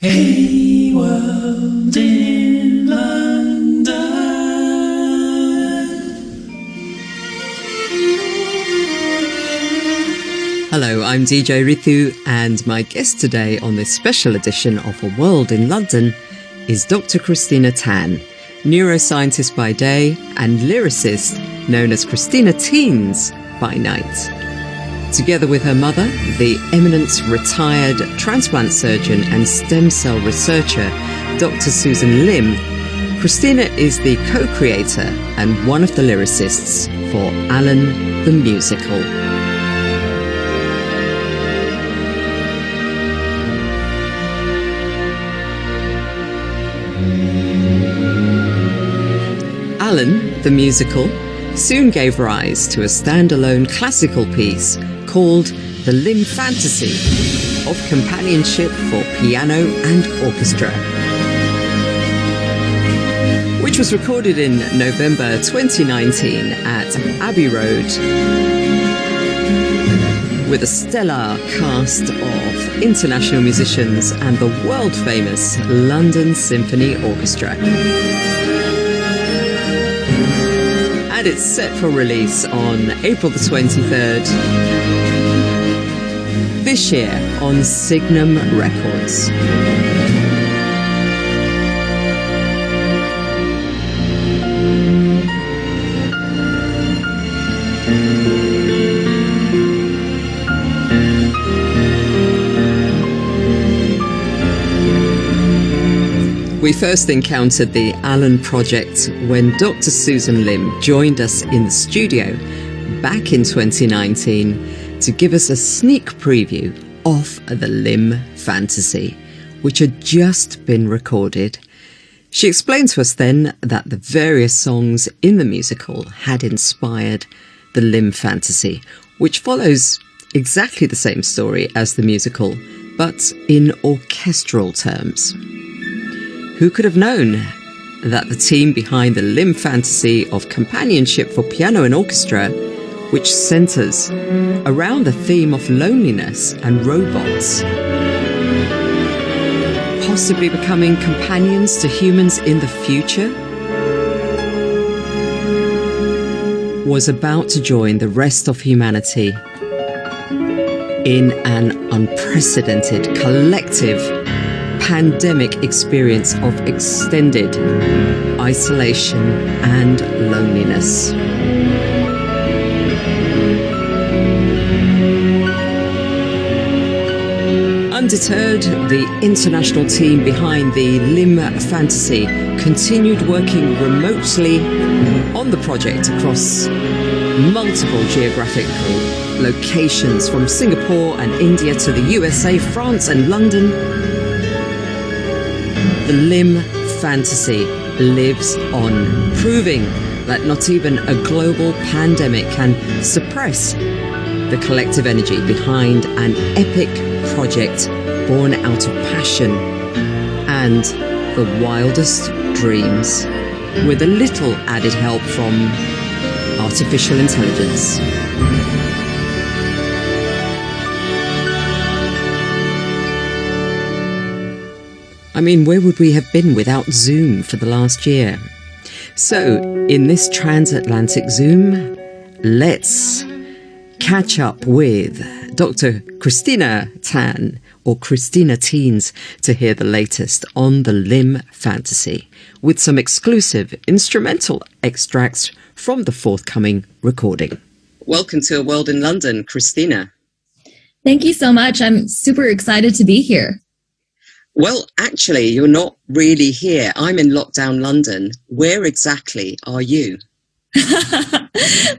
A world in London. Hello, I'm DJ Ritu, and my guest today on this special edition of A World in London is Dr. Christina Teenz, neuroscientist by day and lyricist known as Christina Teenz by night. Together with her mother, the eminent retired transplant surgeon and stem cell researcher, Dr. Susan Lim, Christina is the co-creator and one of the lyricists for ALAN the Musical. ALAN the Musical soon gave rise to a standalone classical piece called the Lim Fantasy of Companionship for Piano and Orchestra, which was recorded in November 2019 at Abbey Road with a stellar cast of international musicians and the world-famous London Symphony Orchestra. And it's set for release on April the 23rd this year on Signum Records. We first encountered the ALAN project when Dr. Susan Lim joined us in the studio back in 2019 to give us a sneak preview of the Lim Fantasy, which had just been recorded. She explained to us then that the various songs in the musical had inspired the Lim Fantasy, which follows exactly the same story as the musical, but in orchestral terms. Who could have known that the team behind the Lim Fantasy of Companionship for Piano and Orchestra, which centres around the theme of loneliness and robots, possibly becoming companions to humans in the future, was about to join the rest of humanity in an unprecedented collective pandemic experience of extended isolation and loneliness. Undeterred, the international team behind the Lim Fantasy continued working remotely on the project across multiple geographical locations, from Singapore and India to the USA, France and London. The Lim Fantasy lives on, proving that not even a global pandemic can suppress the collective energy behind an epic project born out of passion and the wildest dreams, with a little added help from artificial intelligence. I mean, where would we have been without Zoom for the last year? So, in this transatlantic Zoom, let's catch up with Dr. Christina Teenz, or Christina Teenz, to hear the latest on the Lim Fantasy, with some exclusive instrumental extracts from the forthcoming recording. Welcome to A World in London, Christina. Thank you so much. I'm super excited to be here. Well, actually, you're not really here. I'm in lockdown London. Where exactly are you?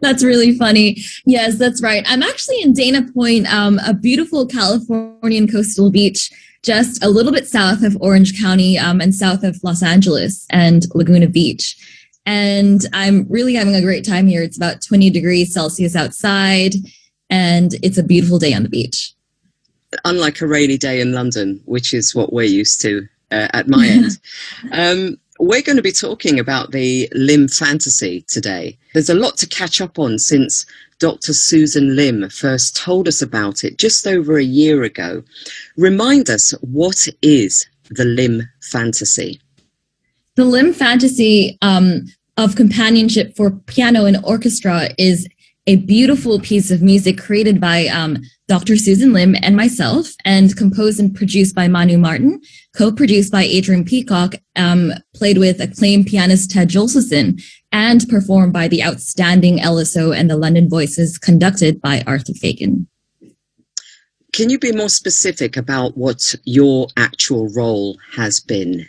That's really funny. Yes, that's right. I'm actually in Dana Point, a beautiful Californian coastal beach, just a little bit south of Orange County and south of Los Angeles and Laguna Beach. And I'm really having a great time here. It's about 20 degrees Celsius outside, and it's a beautiful day on the beach. Unlike a rainy day in London, which is what we're used to at my end. We're going to be talking about the Lim Fantasy today. There's a lot to catch up on since Dr. Susan Lim first told us about it just over a year ago. Remind us, what is the Lim Fantasy? The Lim Fantasy of companionship for piano and orchestra is a beautiful piece of music created by Dr. Susan Lim and myself, and composed and produced by Manu Martin, co-produced by Adrian Peacock, played with acclaimed pianist Ted Jolson, and performed by the outstanding LSO and the London Voices, conducted by Arthur Fagan. Can you be more specific about what your actual role has been?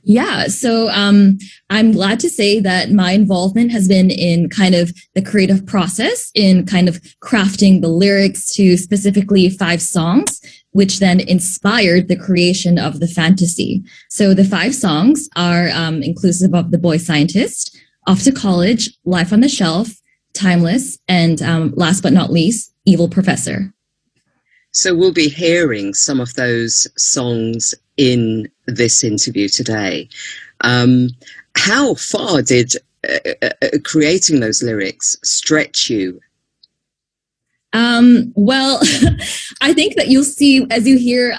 Yeah, so I'm glad to say that my involvement has been in kind of the creative process, in kind of crafting the lyrics to specifically 5 songs, which then inspired the creation of the fantasy. So the 5 songs are inclusive of The Boy Scientist, Off to College, Life on the Shelf, Timeless, and last but not least, Evil Professor. So we'll be hearing some of those songs in this interview today. How far did creating those lyrics stretch you? Well, I think that you'll see as you hear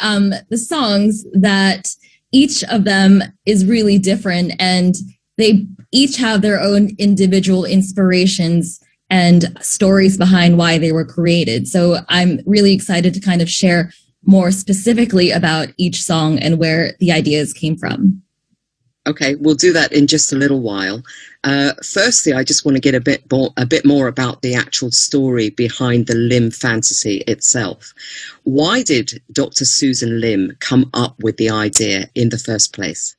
the songs that each of them is really different, and they each have their own individual inspirations and stories behind why they were created. So I'm really excited to kind of share more specifically about each song and where the ideas came from. Okay, we'll do that in just a little while. Firstly, I just want to get a bit more about the actual story behind the Lim Fantasy itself. Why did Dr. Susan Lim come up with the idea in the first place?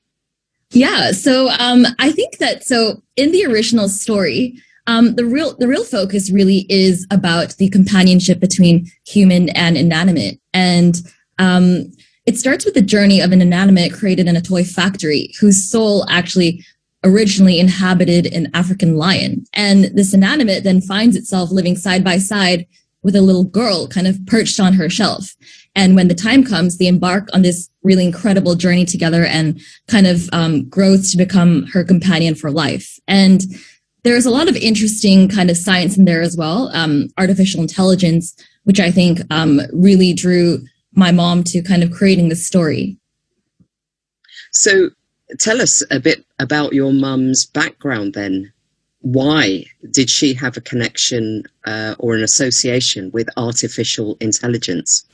Yeah, so I think that in the original story, the real focus really is about the companionship between human and inanimate. And it starts with the journey of an inanimate created in a toy factory whose soul actually originally inhabited an African lion. And this inanimate then finds itself living side by side with a little girl kind of perched on her shelf. And when the time comes, they embark on this really incredible journey together and kind of grows to become her companion for life. And there's a lot of interesting kind of science in there as well, artificial intelligence, which I think really drew my mom to kind of creating this story. So tell us a bit about your mum's background then. Why did she have a connection or an association with artificial intelligence?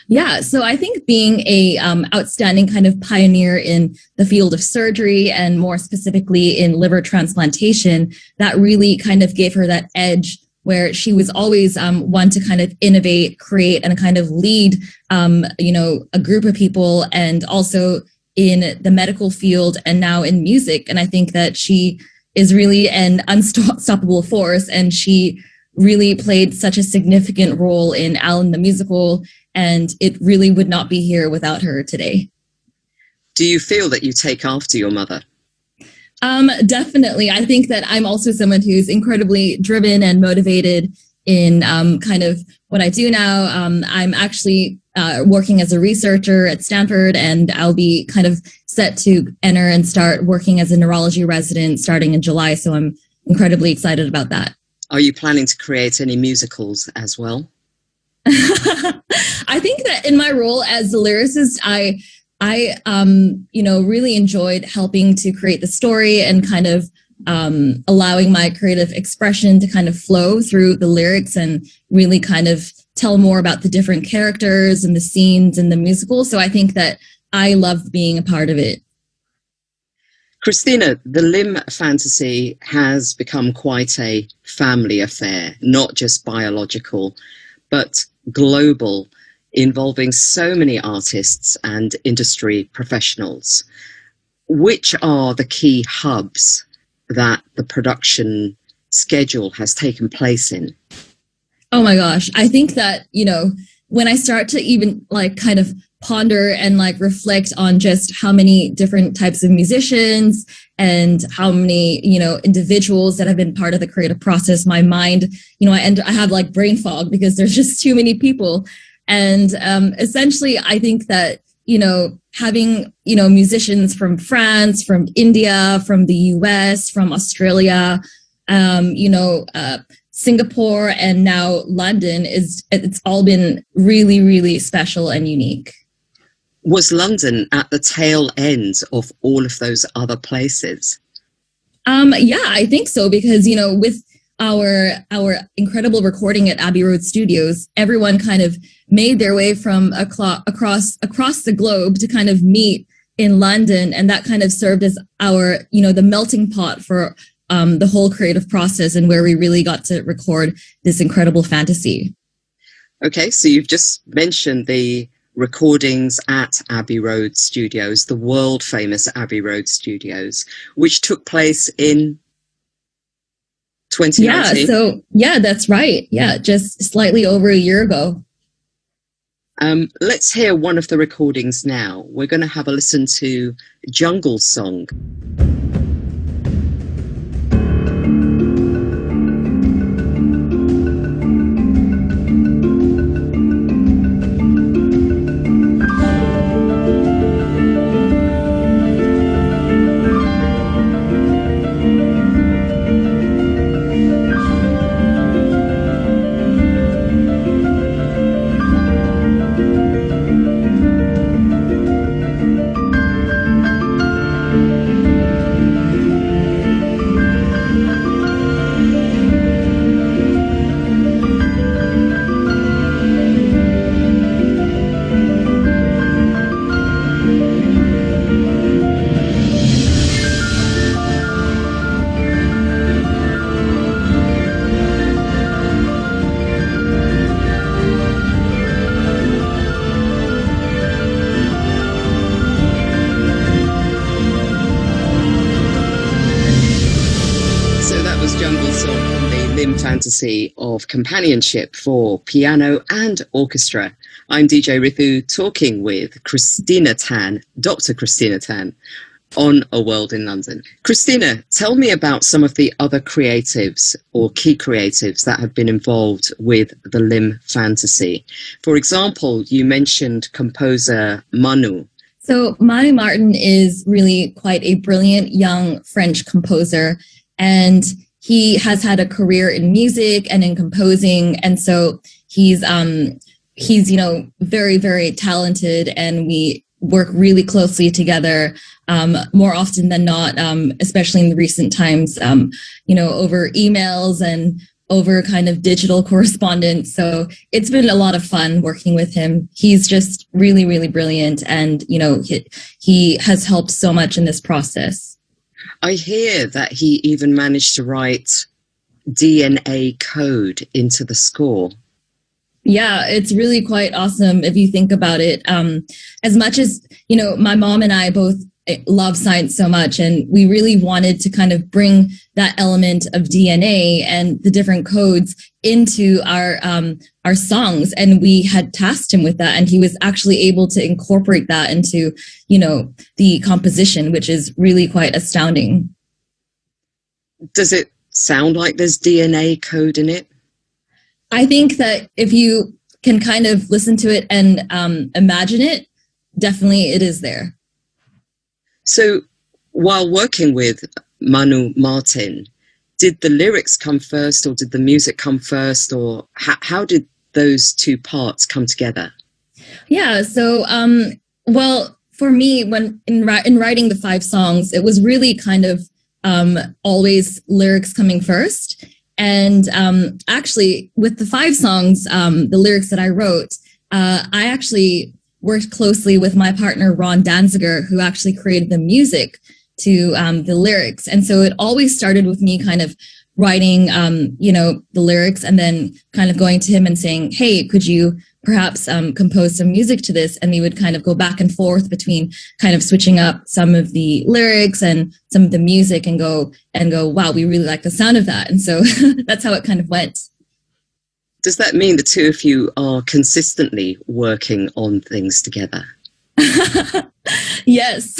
Yeah, so I think being a outstanding kind of pioneer in the field of surgery and more specifically in liver transplantation, that really kind of gave her that edge where she was always one to kind of innovate, create, and kind of lead, a group of people, and also in the medical field and now in music. And I think that she is really an unstoppable force, and she really played such a significant role in Alan the Musical, and it really would not be here without her today. Do you feel that you take after your mother? Definitely. I think that I'm also someone who's incredibly driven and motivated in kind of what I do now. I'm actually working as a researcher at Stanford, and I'll be kind of set to enter and start working as a neurology resident starting in July. So I'm incredibly excited about that. Are you planning to create any musicals as well? I think that in my role as a lyricist, I really enjoyed helping to create the story and kind of allowing my creative expression to kind of flow through the lyrics and really kind of tell more about the different characters and the scenes in the musical. So I think that I loved being a part of it. Christina, the Lim Fantasy has become quite a family affair, not just biological, but global, involving so many artists and industry professionals. Which are the key hubs that the production schedule has taken place in? Oh my gosh. I think that, when I start to even kind of ponder and reflect on just how many different types of musicians and how many, individuals that have been part of the creative process, my mind, I have brain fog because there's just too many people. And essentially, I think that, having, musicians from France, from India, from the US, from Australia, Singapore, and now London, it's all been really, really special and unique. Was London at the tail end of all of those other places? Yeah, I think so, because, with our incredible recording at Abbey Road Studios, everyone kind of made their way from across the globe to kind of meet in London, and that kind of served as our, the melting pot for the whole creative process, and where we really got to record this incredible fantasy. Okay, so you've just mentioned the recordings at Abbey Road Studios, the world famous Abbey Road Studios, which took place in 2019. Yeah, that's right. Yeah, just slightly over a year ago. Let's hear one of the recordings now. We're going to have a listen to Jungle Song. Lim Fantasy of Companionship for Piano and Orchestra. I'm DJ Ritu talking with Christina Teenz, Dr. Christina Teenz, on A World in London. Christina, tell me about some of the other creatives or key creatives that have been involved with the Lim Fantasy. For example, you mentioned composer Manu. So Manu Martin is really quite a brilliant young French composer, and he has had a career in music and in composing, and so he's very, very talented, and we work really closely together more often than not, especially in the recent times, over emails and over kind of digital correspondence. So it's been a lot of fun working with him. He's just really, really brilliant, and he has helped so much in this process. I hear that he even managed to write DNA code into the score. Yeah, it's really quite awesome if you think about it. As much as, my mom and I both love science so much, and we really wanted to kind of bring that element of DNA and the different codes into our songs, and we had tasked him with that, and he was actually able to incorporate that into, the composition, which is really quite astounding. Does it sound like there's DNA code in it? I think that if you can kind of listen to it and imagine it, definitely it is there. So while working with Manu Martin, did the lyrics come first, or did the music come first, or how did those two parts come together? Yeah, so, well, for me, when in writing the 5 songs, it was really kind of always lyrics coming first. And actually, with the 5 songs, the lyrics that I wrote, I actually worked closely with my partner, Ron Danziger, who actually created the music to the lyrics. And so it always started with me kind of writing, the lyrics, and then kind of going to him and saying, hey, could you perhaps compose some music to this? And we would kind of go back and forth between kind of switching up some of the lyrics and some of the music, and go, wow, we really like the sound of that. And so that's how it kind of went. Does that mean the two of you are consistently working on things together? Yes.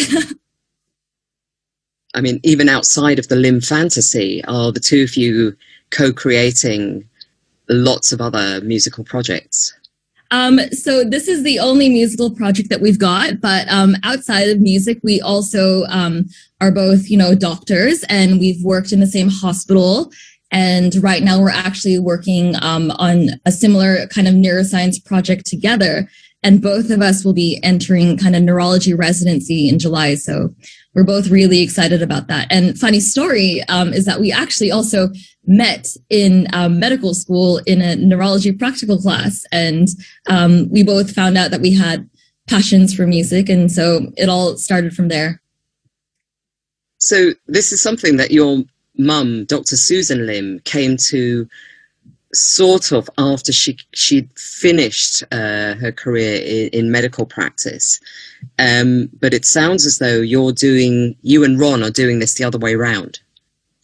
I mean, even outside of the Lim Fantasy, are the two of you co-creating lots of other musical projects? So this is the only musical project that we've got, but outside of music, we also are both, doctors, and we've worked in the same hospital. And right now we're actually working on a similar kind of neuroscience project together. and both of us will be entering kind of neurology residency in July. So we're both really excited about that. And funny story is that we actually also met in medical school in a neurology practical class. And we both found out that we had passions for music. And so it all started from there. So this is something that your mum, Dr. Susan Lim, came to sort of after she'd finished her career in medical practice. But it sounds as though you and Ron are doing this the other way around,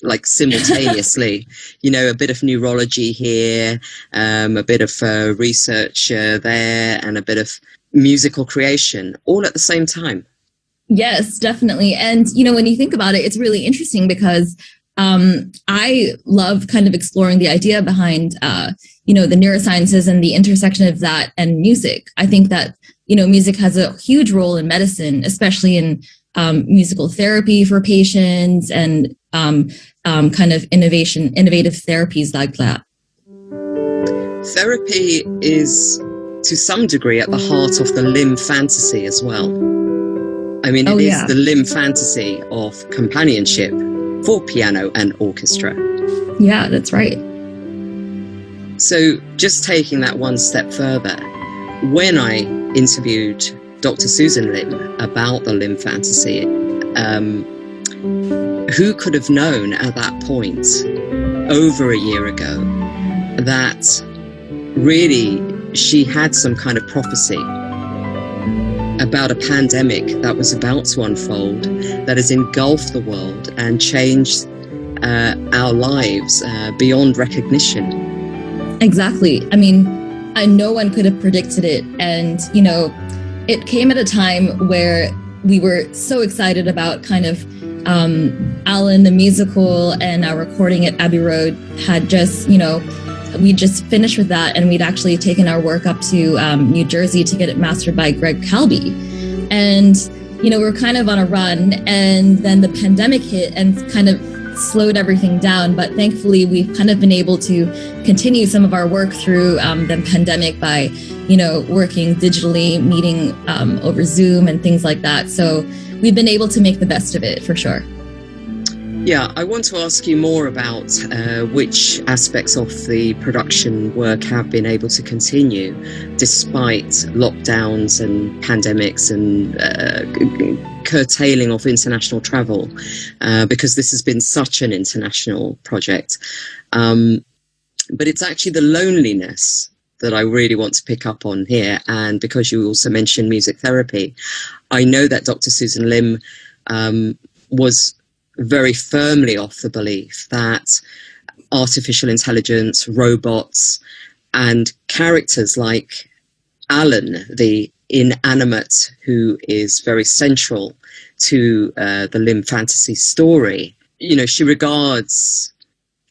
like simultaneously. You know, a bit of neurology here, a bit of research there, and a bit of musical creation, all at the same time. Yes, definitely. And, you know, when you think about it, it's really interesting because I love kind of exploring the idea behind, you know, the neurosciences and the intersection of that and music. I think that, you know, music has a huge role in medicine, especially in musical therapy for patients and kind of innovative therapies like that. Therapy is, to some degree, at the heart of the Lim Fantasy as well. I mean, it is the Lim Fantasy of companionship for piano and orchestra. Yeah, that's right. So just taking that one step further, when I interviewed Dr. Susan Lim about the Lim Fantasy, who could have known at that point, over a year ago, that really she had some kind of prophecy about a pandemic that was about to unfold, that has engulfed the world and changed our lives beyond recognition. Exactly. I mean, no one could have predicted it. And, you know, it came at a time where we were so excited about kind of ALAN, the musical, and our recording at Abbey Road had just, you know, we just finished with that, and we'd actually taken our work up to New Jersey to get it mastered by Greg Calby. And, you know, we were kind of on a run, and then the pandemic hit and kind of slowed everything down. But thankfully, we've kind of been able to continue some of our work through the pandemic by, you know, working digitally, meeting over Zoom and things like that. So we've been able to make the best of it, for sure. Yeah, I want to ask you more about which aspects of the production work have been able to continue despite lockdowns and pandemics and curtailing of international travel, because this has been such an international project. But it's actually the loneliness that I really want to pick up on here. And because you also mentioned music therapy, I know that Dr. Susan Lim was very firmly of the belief that artificial intelligence, robots, and characters like ALAN, the inanimate who is very central to the Lim Fantasy story, you know, she regards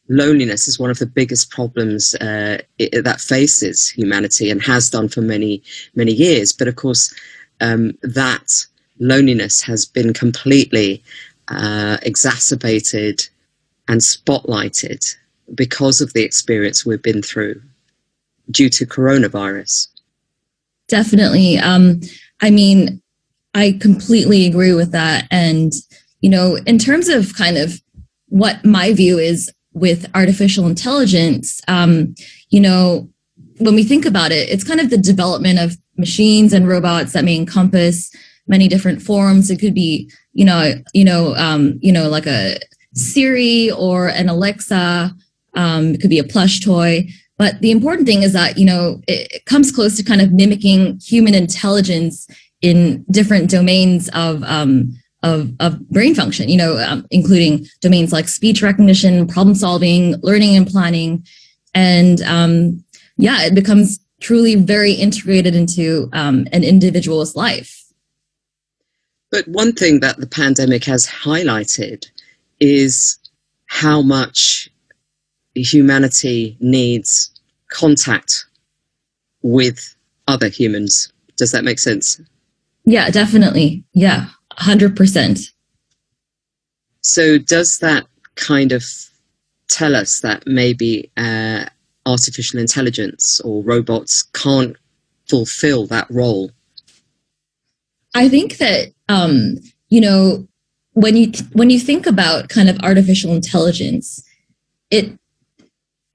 loneliness as one of the biggest problems that faces humanity and has done for many, many years. But of course, that loneliness has been completely exacerbated and spotlighted because of the experience we've been through due to coronavirus. Definitely. I mean, I completely agree with that. And, you know, in terms of kind of what my view is with artificial intelligence, you know, when we think about it, it's kind of the development of machines and robots that may encompass many different forms. It could be, like a Siri or an Alexa. It could be a plush toy. But the important thing is that, you know, it comes close to kind of mimicking human intelligence in different domains of brain function, you know, including domains like speech recognition, problem solving, learning and planning. And it becomes truly very integrated into an individual's life. But one thing that the pandemic has highlighted is how much humanity needs contact with other humans. Does that make sense? Yeah, definitely. Yeah, 100%. So does that kind of tell us that maybe artificial intelligence or robots can't fulfill that role? I think that, when you think about kind of artificial intelligence, it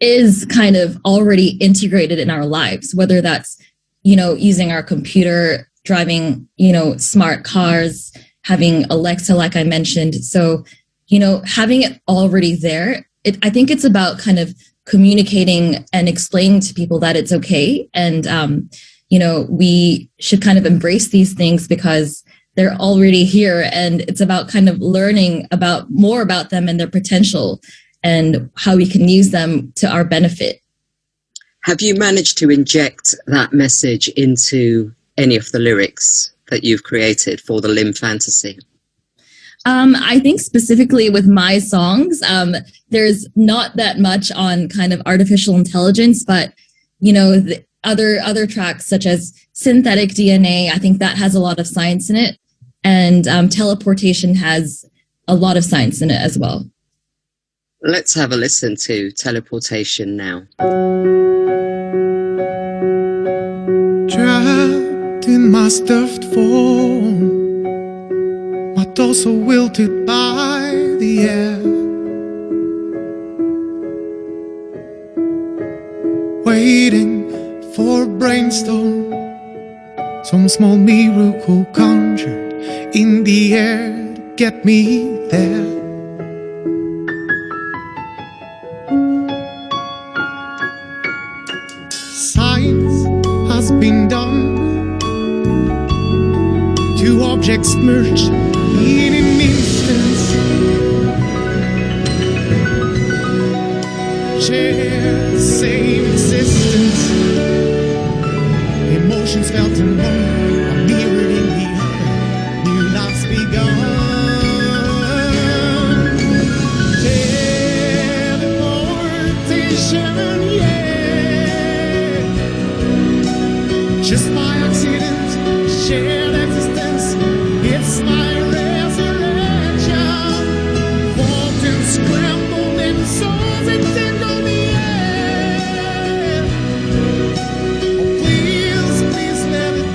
is kind of already integrated in our lives, whether that's, using our computer, driving, smart cars, having Alexa, like I mentioned. So, having it already there, I think it's about kind of communicating and explaining to people that it's okay. And, we should kind of embrace these things because they're already here. And it's about kind of learning more about them and their potential and how we can use them to our benefit. Have you managed to inject that message into any of the lyrics that you've created for the Lim Fantasy? I think specifically with my songs, there's not that much on kind of artificial intelligence, but, the other tracks such as Synthetic DNA, I think that has a lot of science in it. And Teleportation has a lot of science in it as well. Let's have a listen to Teleportation now. Trapped in my stuffed form, my torso wilted by the air, waiting for a brainstorm, some small miracle conjured in the air to get me there. Science has been done, two objects merged in an instant, share the same existence, emotions felt in one are mirrored in the other, new lives begun. Teleportation, yeah, just by accident, shared existence, it's my resurrection. Walked and scrambled and souls and in on the air. Oh, please, please let it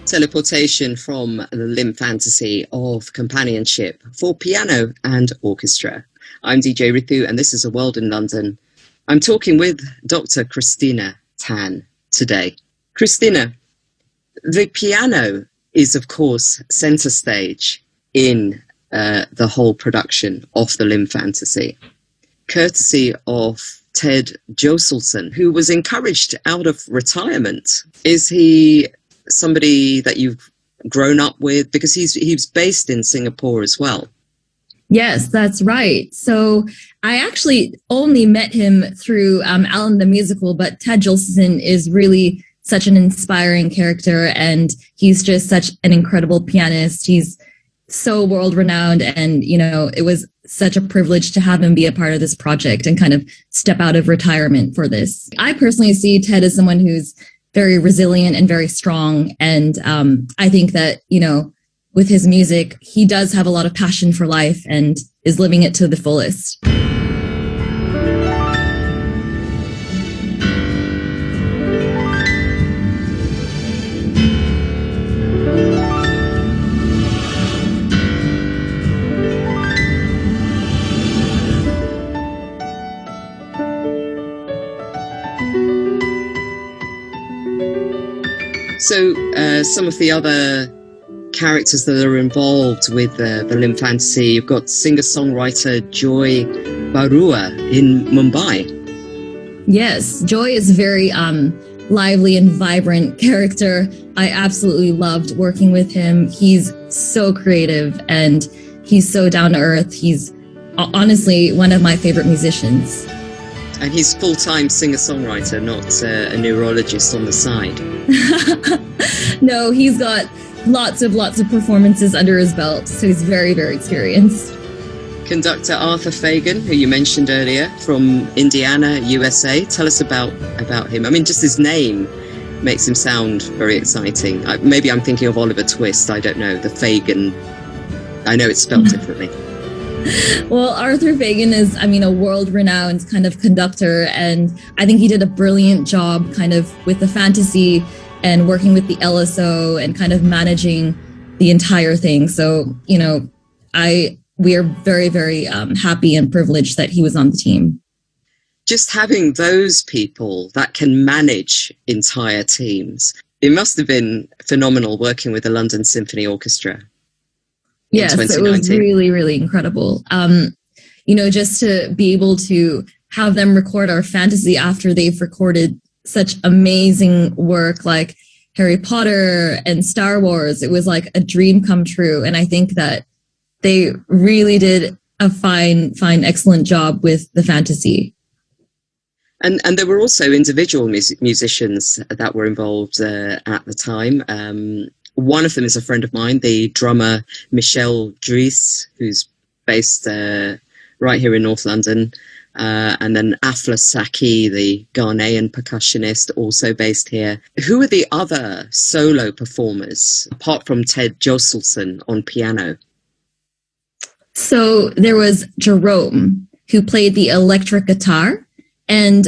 Teleportation from the Lim Fantasy of Companionship for Piano and Orchestra. I'm DJ Ritu, and this is A World in London. I'm talking with Dr. Christina Teenz today. Christina, the piano is, of course, centre stage in the whole production of the Lim Fantasy, courtesy of Ted Joselson, who was encouraged out of retirement. Is he somebody that you've grown up with? Because he's based in Singapore as well. Yes, that's right. So I actually only met him through Alan the Musical, but Ted Joselson is really such an inspiring character, and he's just such an incredible pianist. He's so world-renowned, and, you know, it was such a privilege to have him be a part of this project and kind of step out of retirement for this. I personally see Ted as someone who's very resilient and very strong, and I think that, you know, with his music, he does have a lot of passion for life and is living it to the fullest. So some of the other characters that are involved with the Lim Fantasy, you've got singer-songwriter Joy Barua in Mumbai. Yes, Joy is a very lively and vibrant character. I absolutely loved working with him. He's so creative and he's so down to earth. He's honestly one of my favorite musicians. And he's full-time singer-songwriter, not a neurologist on the side. No, he's got lots of performances under his belt, so he's very, very experienced. Conductor Arthur Fagan, who you mentioned earlier, from Indiana, USA. Tell us about him. I mean, just his name makes him sound very exciting. Maybe I'm thinking of Oliver Twist, I don't know, the Fagan. I know it's spelled differently. Well, Arthur Fagan is, I mean, a world-renowned kind of conductor, and I think he did a brilliant job kind of with the fantasy and working with the LSO and kind of managing the entire thing. So, you know, we are very, very happy and privileged that he was on the team. Just having those people that can manage entire teams, it must have been phenomenal working with the London Symphony Orchestra. Yes, it was really, really incredible. You know, just to be able to have them record our fantasy after they've recorded such amazing work like Harry Potter and Star Wars, it was like a dream come true. And I think that they really did a fine, excellent job with the fantasy. And there were also individual musicians that were involved at the time. One of them is a friend of mine, the drummer Michel Dries, who's based right here in North London. And then Afla Saki, the Ghanaian percussionist, also based here. Who are the other solo performers, apart from Ted Joselson on piano? So there was Jerome, who played the electric guitar. And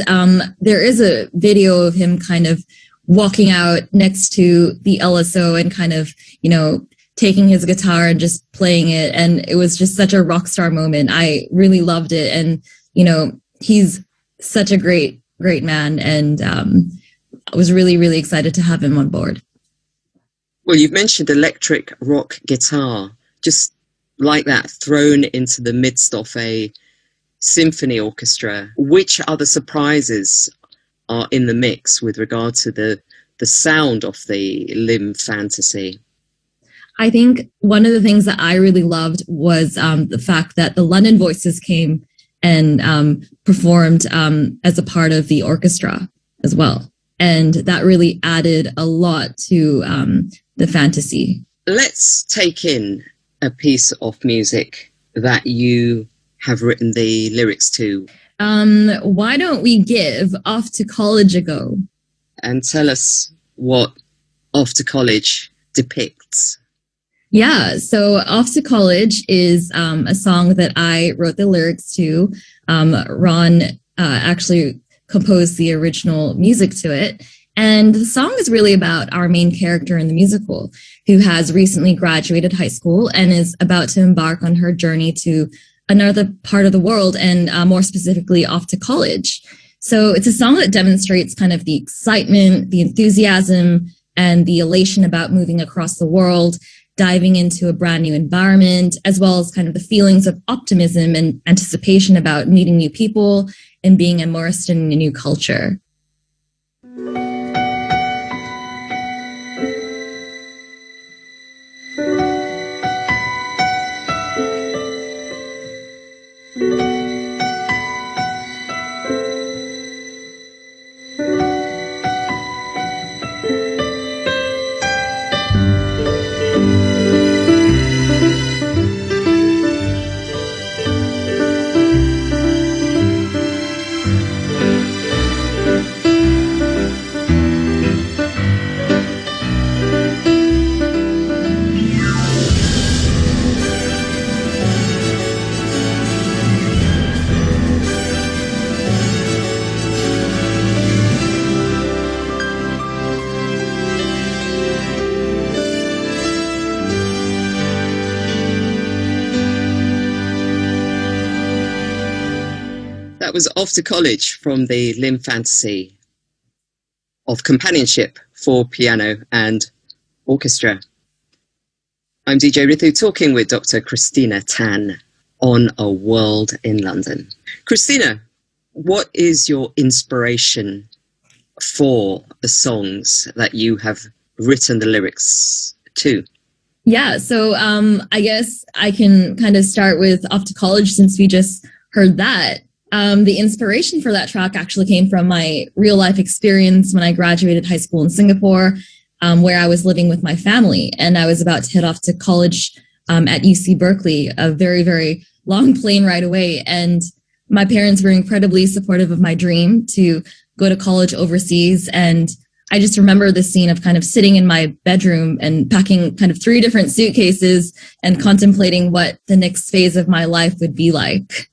there is a video of him kind of walking out next to the LSO and kind of, you know, taking his guitar and just playing it. And it was just such a rock star moment. I really loved it. And, you know, he's such a great man. And I was really, really excited to have him on board. Well, you've mentioned electric rock guitar, just like that, thrown into the midst of a symphony orchestra. Which other surprises are in the mix with regard to the sound of the Lim Fantasy? I think one of the things that I really loved was the fact that the London Voices came and performed as a part of the orchestra as well. And that really added a lot to the fantasy. Let's take in a piece of music that you have written the lyrics to. Why don't we give Off to College a go? And tell us what Off to College depicts. Yeah, so Off to College is a song that I wrote the lyrics to. Ron actually composed the original music to it. And the song is really about our main character in the musical, who has recently graduated high school and is about to embark on her journey to another part of the world, and more specifically off to college. So it's a song that demonstrates kind of the excitement, the enthusiasm, and the elation about moving across the world, diving into a brand new environment, as well as kind of the feelings of optimism and anticipation about meeting new people and being immersed in a new culture. That was Off to College from the Lim Fantasy of Companionship for Piano and Orchestra. I'm DJ Ritu, talking with Dr. Christina Teenz on A World in London. Christina, what is your inspiration for the songs that you have written the lyrics to? Yeah, so I guess I can kind of start with Off to College, since we just heard that. The inspiration for that track actually came from my real life experience when I graduated high school in Singapore, where I was living with my family, and I was about to head off to college at UC Berkeley, a very, very long plane ride away. And my parents were incredibly supportive of my dream to go to college overseas. And I just remember the scene of kind of sitting in my bedroom and packing kind of 3 different suitcases and contemplating what the next phase of my life would be like.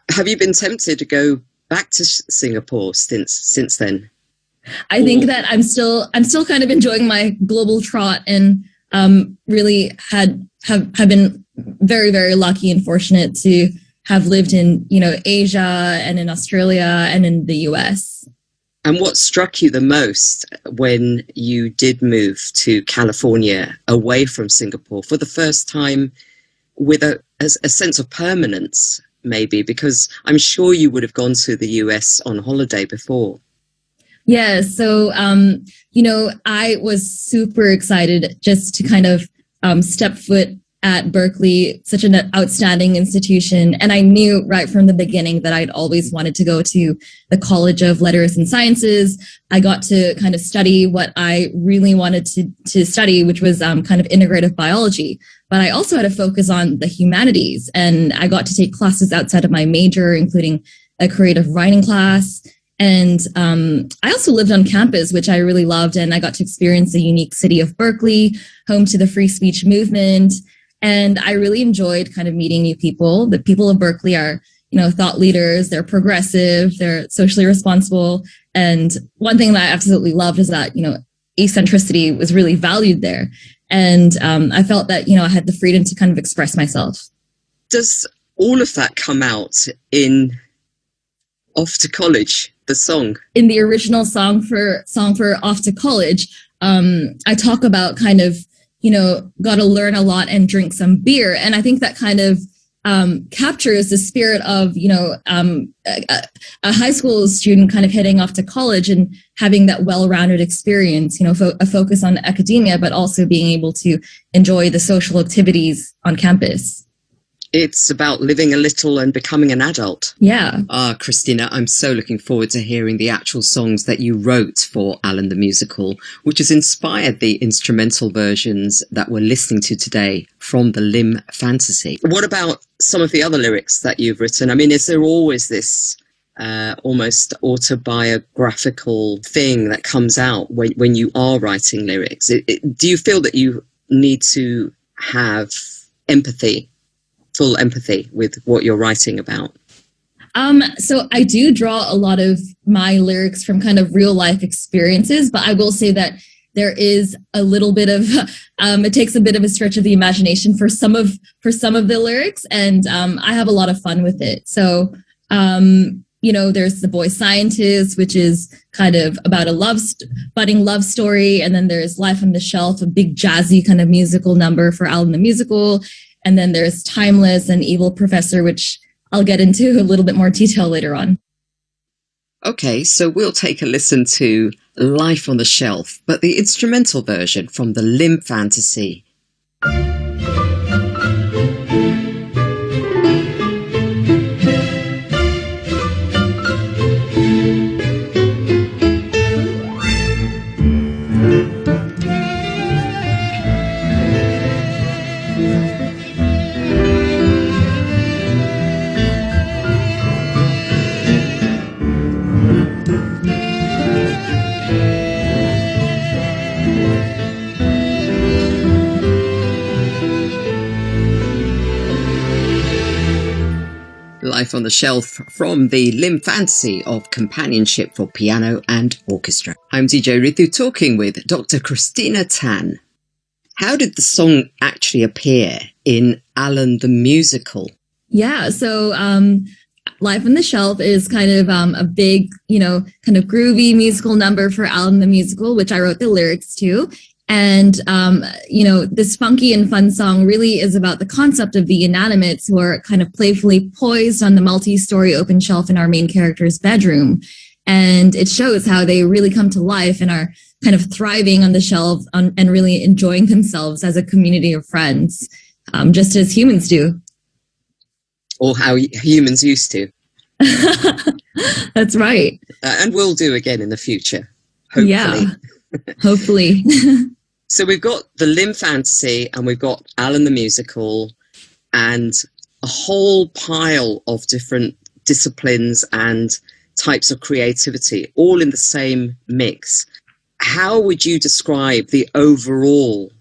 Have you been tempted to go back to Singapore since then? I think that I'm still kind of enjoying my global trot, and really have been very, very lucky and fortunate to have lived in, Asia and in Australia and in the US. And what struck you the most when you did move to California away from Singapore for the first time, with a sense of permanence? Maybe because I'm sure you would have gone to the US on holiday before. Yeah, so, I was super excited just to kind of step foot at Berkeley, such an outstanding institution. And I knew right from the beginning that I'd always wanted to go to the College of Letters and Sciences. I got to kind of study what I really wanted to study, which was kind of integrative biology. But I also had a focus on the humanities, and I got to take classes outside of my major, including a creative writing class. And I also lived on campus, which I really loved, and I got to experience the unique city of Berkeley, home to the free speech movement. And I really enjoyed kind of meeting new people. The people of Berkeley are, thought leaders, they're progressive, they're socially responsible. And one thing that I absolutely loved is that, eccentricity was really valued there. And I felt that, I had the freedom to kind of express myself. Does all of that come out in Off to College, the song? In the original song for Off to College, I talk about kind of, got to learn a lot and drink some beer. And I think that kind of captures the spirit of, a high school student kind of heading off to college and having that well-rounded experience, a focus on academia, but also being able to enjoy the social activities on campus. It's about living a little and becoming an adult. Yeah. Christina, I'm so looking forward to hearing the actual songs that you wrote for Alan the Musical, which has inspired the instrumental versions that we're listening to today from the Lim Fantasy. What about some of the other lyrics that you've written? I mean, is there always this almost autobiographical thing that comes out when you are writing lyrics? Do you feel that you need to have empathy, full empathy with what you're writing about? So I do draw a lot of my lyrics from kind of real life experiences, but I will say that there is a little bit of it takes a bit of a stretch of the imagination for some of the lyrics, and I have a lot of fun with it. So there's The Boy Scientist, which is kind of about a budding love story, and then there's Life on the Shelf, a big jazzy kind of musical number for Alan the Musical, and then there's Timeless and Evil Professor, which I'll get into a little bit more detail later on. Okay, so we'll take a listen to Life on the Shelf, but the instrumental version from the Lim Fantasy. Life on the Shelf from the Lim Fantasy of Companionship for Piano and Orchestra. I'm DJ Ritu talking with Dr. Christina Teenz. How did the song actually appear in Alan the Musical? Yeah, so Life on the Shelf is kind of a big, kind of groovy musical number for Alan the Musical, which I wrote the lyrics to. And, this funky and fun song really is about the concept of the inanimates who are kind of playfully poised on the multi-story open shelf in our main character's bedroom. And it shows how they really come to life and are kind of thriving on the shelf and really enjoying themselves as a community of friends, just as humans do. Or how humans used to. That's right. And will do again in the future, hopefully. Yeah, hopefully. So we've got the Lim Fantasy and we've got Alan the Musical and a whole pile of different disciplines and types of creativity, all in the same mix. How would you describe the overall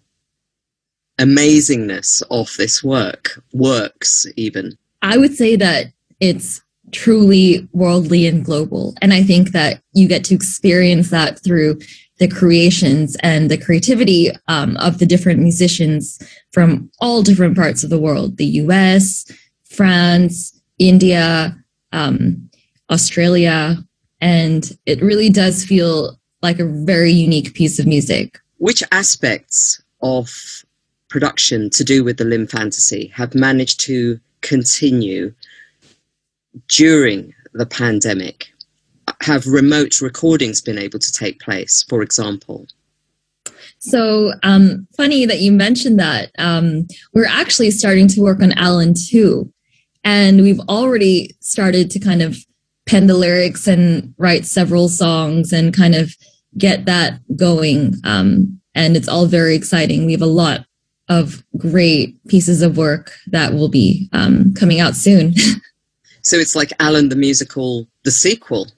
amazingness of this works even? I would say that it's truly worldly and global. And I think that you get to experience that through the creations and the creativity of the different musicians from all different parts of the world, the US, France, India, Australia. And it really does feel like a very unique piece of music. Which aspects of production to do with the Lim Fantasy have managed to continue during the pandemic? Have remote recordings been able to take place, for example? So funny that you mentioned that. We're actually starting to work on Alan too. And we've already started to kind of pen the lyrics and write several songs and kind of get that going. And it's all very exciting. We have a lot of great pieces of work that will be coming out soon. So it's like Alan the Musical, the sequel.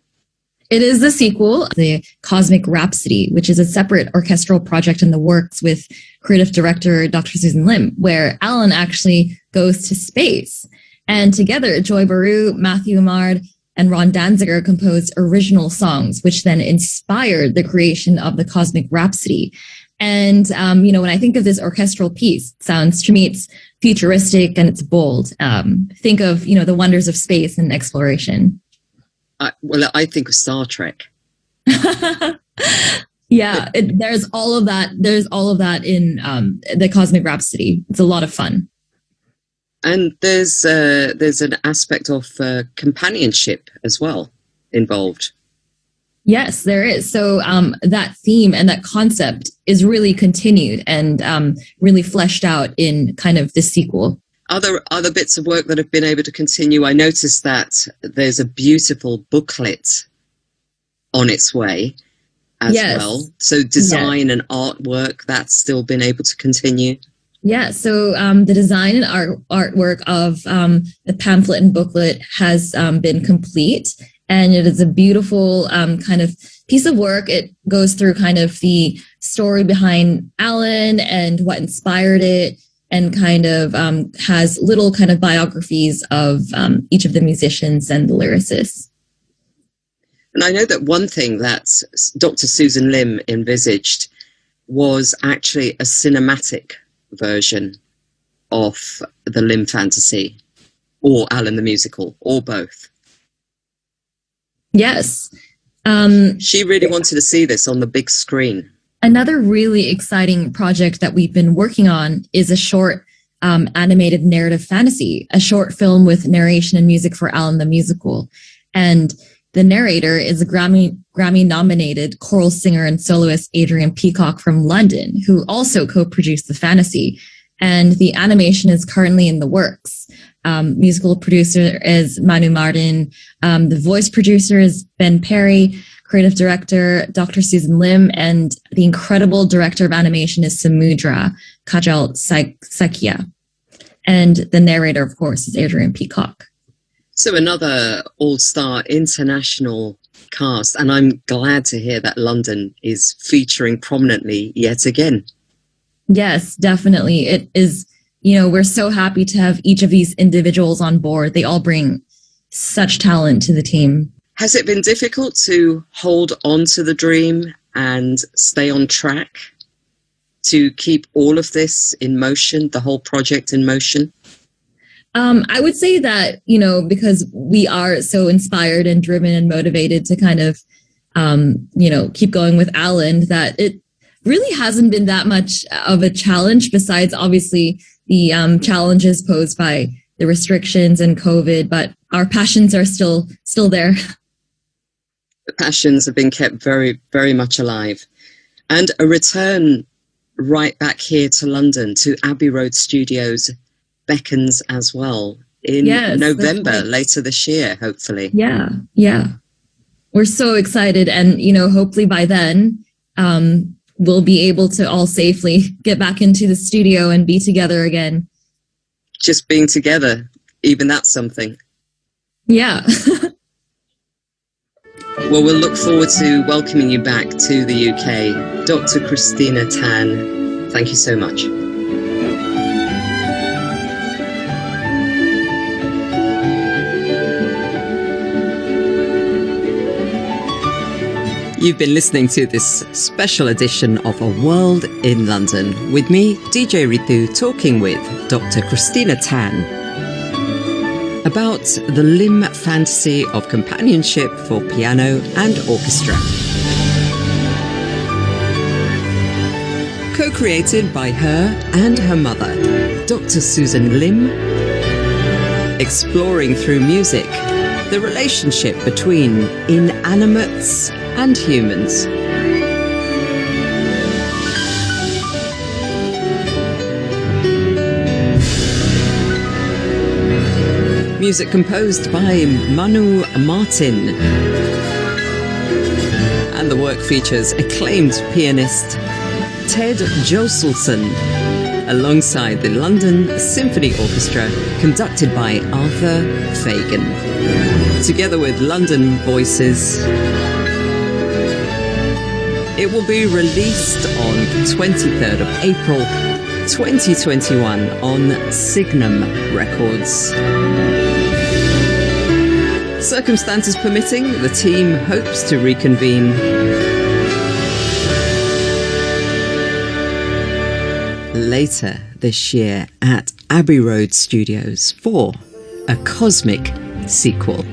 It is the sequel, the Cosmic Rhapsody, which is a separate orchestral project in the works with creative director Dr. Susan Lim, where Alan actually goes to space. And together, Joy Baru, Matthew Amard, and Ron Danziger composed original songs, which then inspired the creation of the Cosmic Rhapsody. And, when I think of this orchestral piece, it sounds, to me, it's futuristic and it's bold. Think of, the wonders of space and exploration. I think of Star Trek. Yeah, there's all of that. There's all of that in the Cosmic Rhapsody. It's a lot of fun. And there's an aspect of companionship as well involved. Yes, there is. So that theme and that concept is really continued and really fleshed out in kind of the sequel. Other bits of work that have been able to continue, I noticed that there's a beautiful booklet on its way as well. So design and artwork, that's still been able to continue. Yeah, so the design and artwork of the pamphlet and booklet has been complete. And it is a beautiful kind of piece of work. It goes through kind of the story behind Alan and what inspired it, and kind of has little kind of biographies of each of the musicians and the lyricists. And I know that one thing that Dr. Susan Lim envisaged was actually a cinematic version of the Lim Fantasy or Alan the Musical, or both. Yes. She really wanted to see this on the big screen. Another really exciting project that we've been working on is a short animated narrative fantasy, a short film with narration and music for Alan the Musical. And the narrator is a Grammy-nominated choral singer and soloist Adrian Peacock from London, who also co-produced the fantasy. And the animation is currently in the works. Musical producer is Manu Martin. The voice producer is Ben Perry. Creative director, Dr. Susan Lim, and the incredible director of animation is Samudra Kajal Sakya. And the narrator, of course, is Adrian Peacock. So another all-star international cast, and I'm glad to hear that London is featuring prominently yet again. Yes, definitely. It is, we're so happy to have each of these individuals on board. They all bring such talent to the team. Has it been difficult to hold on to the dream and stay on track to keep all of this in motion, the whole project in motion? I would say that, because we are so inspired and driven and motivated to kind of, keep going with Alan, that it really hasn't been that much of a challenge, besides obviously the challenges posed by the restrictions and COVID, but our passions are still there. The passions have been kept very, very much alive. And a return right back here to London, to Abbey Road Studios, beckons as well in November, later this year, hopefully. Yeah. We're so excited. And, hopefully by then, we'll be able to all safely get back into the studio and be together again. Just being together, even that's something. Yeah. Well, we'll look forward to welcoming you back to the UK. Dr. Christina Tan, thank you so much. You've been listening to this special edition of A World in London with me, DJ Ritu, talking with Dr. Christina Tan about the Lim Fantasy of Companionship for Piano and Orchestra. Co-created by her and her mother, Dr. Susan Lim, exploring through music the relationship between inanimates and humans. Music composed by Manu Martin. And the work features acclaimed pianist Ted Joselson, alongside the London Symphony Orchestra, conducted by Arthur Fagan. Together with London Voices, it will be released on the 23rd of April 2021 on Signum Records. Circumstances permitting, the team hopes to reconvene later this year at Abbey Road Studios for a cosmic sequel.